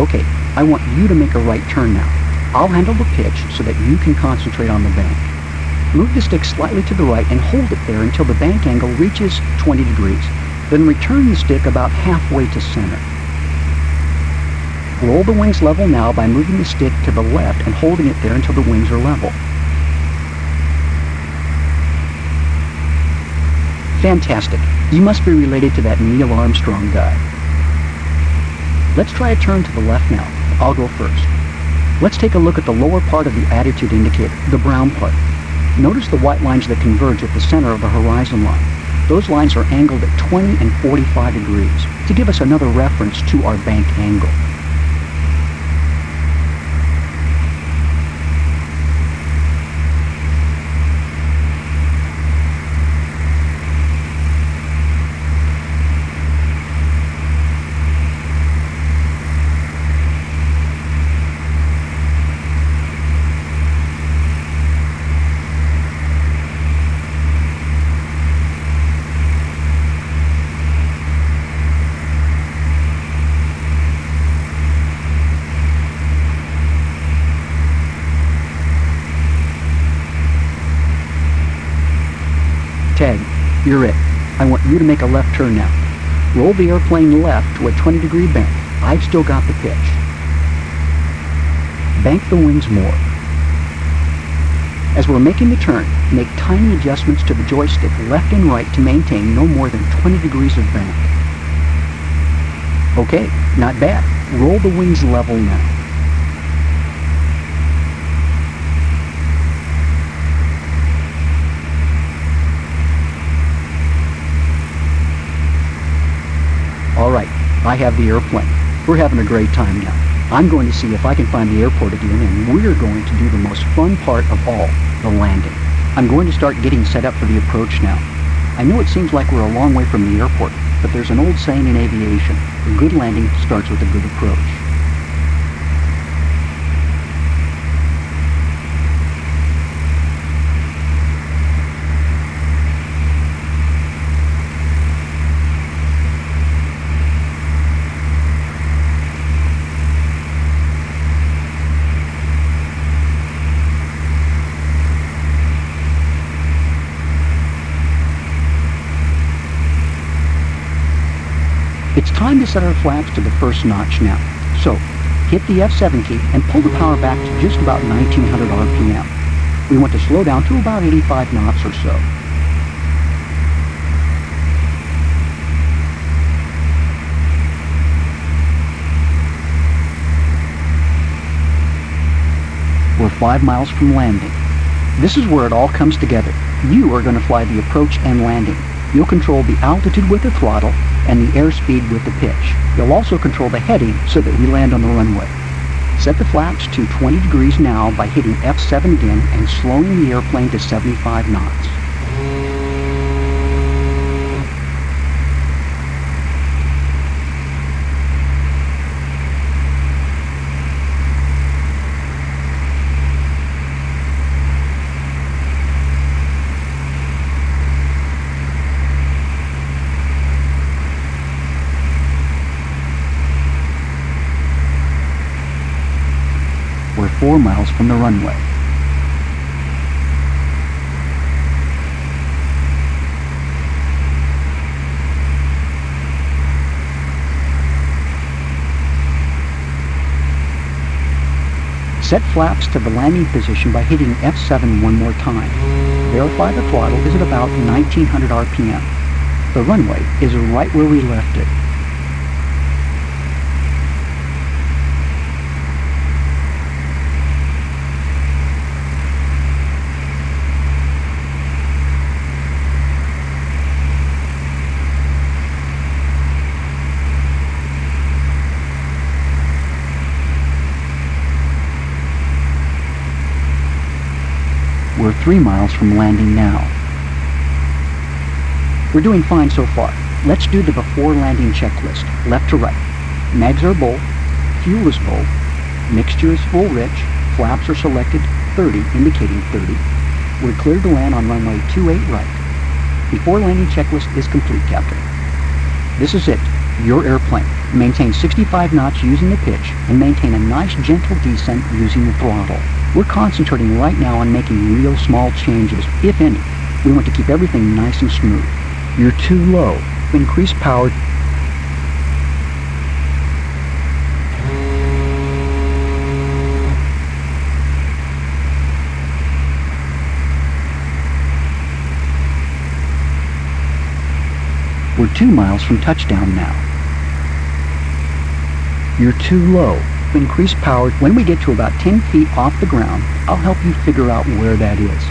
Okay, I want you to make a right turn now. I'll handle the pitch so that you can concentrate on the bank. Move the stick slightly to the right and hold it there until the bank angle reaches 20 degrees. Then return the stick about halfway to center. Roll the wings level now by moving the stick to the left and holding it there until the wings are level. Fantastic. You must be related to that Neil Armstrong guy. Let's try a turn to the left now. I'll go first. Let's take a look at the lower part of the attitude indicator, the brown part. Notice the white lines that converge at the center of the horizon line. Those lines are angled at 20 and 45 degrees to give us another reference to our bank angle. Tag, you're it. I want you to make a left turn now. Roll the airplane left to a 20-degree bank. I've still got the pitch. Bank the wings more. As we're making the turn, make tiny adjustments to the joystick left and right to maintain no more than 20 degrees of bank. Okay, not bad. Roll the wings level now. All right, I have the airplane. We're having a great time now. I'm going to see if I can find the airport again, and we're going to do the most fun part of all, the landing. I'm going to start getting set up for the approach now. I know it seems like we're a long way from the airport, but there's an old saying in aviation, a good landing starts with a good approach. It's time to set our flaps to the first notch now. So, hit the F7 key and pull the power back to just about 1900 RPM. We want to slow down to about 85 knots or so. We're 5 miles from landing. This is where it all comes together. You are going to fly the approach and landing. You'll control the altitude with the throttle and the airspeed with the pitch. You'll also control the heading so that we land on the runway. Set the flaps to 20 degrees now by hitting F7 again and slowing the airplane to 75 knots. We're 4 miles from the runway. Set flaps to the landing position by hitting F7 one more time. Verify the throttle is at about 1900 RPM. The runway is right where we left it. We're 3 miles from landing now. We're doing fine so far. Let's do the before landing checklist, left to right. Mags are full, fuel is full, mixture is full rich, flaps are selected, 30 indicating 30. We're cleared to land on runway 28 right. Before landing checklist is complete, Captain. This is it. your airplane. Maintain 65 knots using the pitch and maintain a nice gentle descent using the throttle. We're concentrating right now on making real small changes, if any. We want to keep everything nice and smooth. You're too low. Increase power. We're 2 miles from touchdown now. You're too low. Increase power. When we get to about 10 feet off the ground, I'll help you figure out where that is.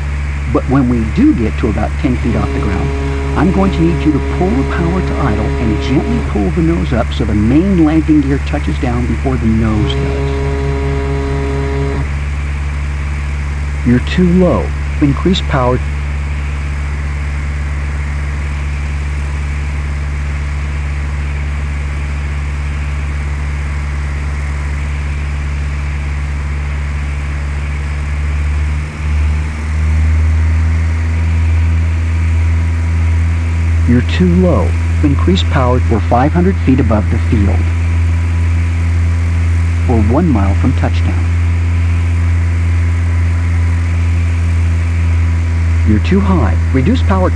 But when we do get to about 10 feet off the ground, I'm going to need you to pull the power to idle and gently pull the nose up so the main landing gear touches down before the nose does. You're too low. Increase power. You're too low. Increase power. We're 500 feet above the field. We're 1 mile from touchdown. You're too high. Reduce power.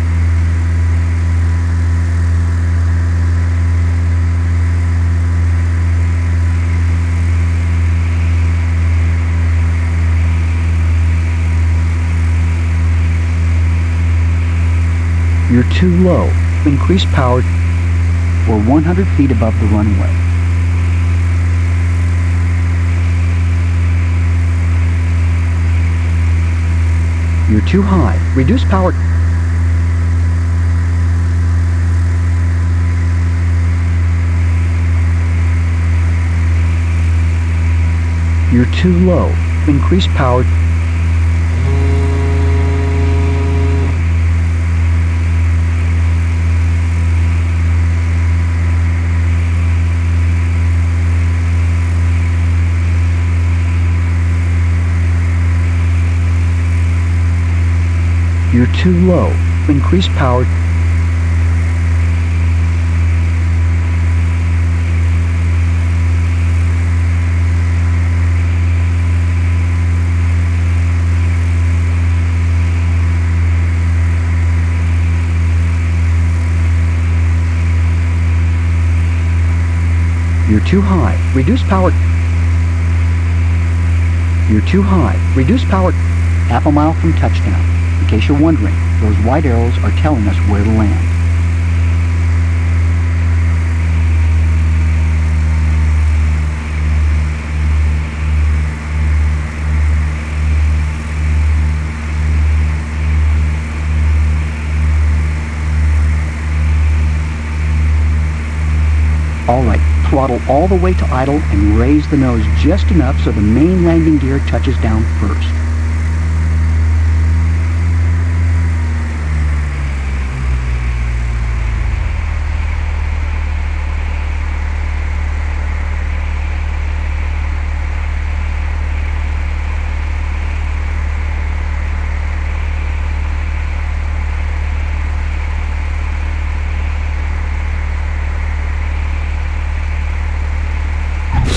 You're too low. Increase power. We're 100 feet above the runway. You're too high. Reduce power. You're too low. Increase power. You're too low. Increase power. You're too high. Reduce power. You're too high. Reduce power. Half a mile from touchdown. In case you're wondering, those white arrows are telling us where to land. All right, throttle all the way to idle and raise the nose just enough so the main landing gear touches down first.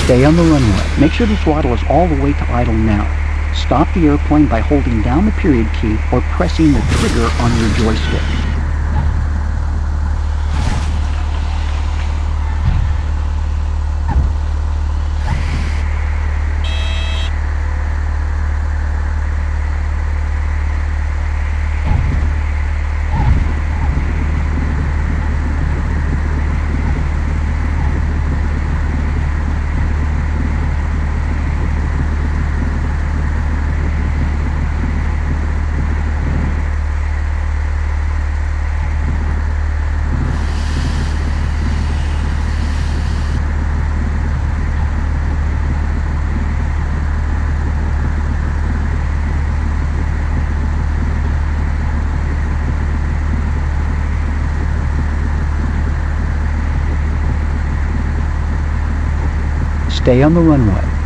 Stay on the runway. Make sure the throttle is all the way to idle now. Stop the airplane by holding down the period key or pressing the trigger on your joystick. Stay on the runway.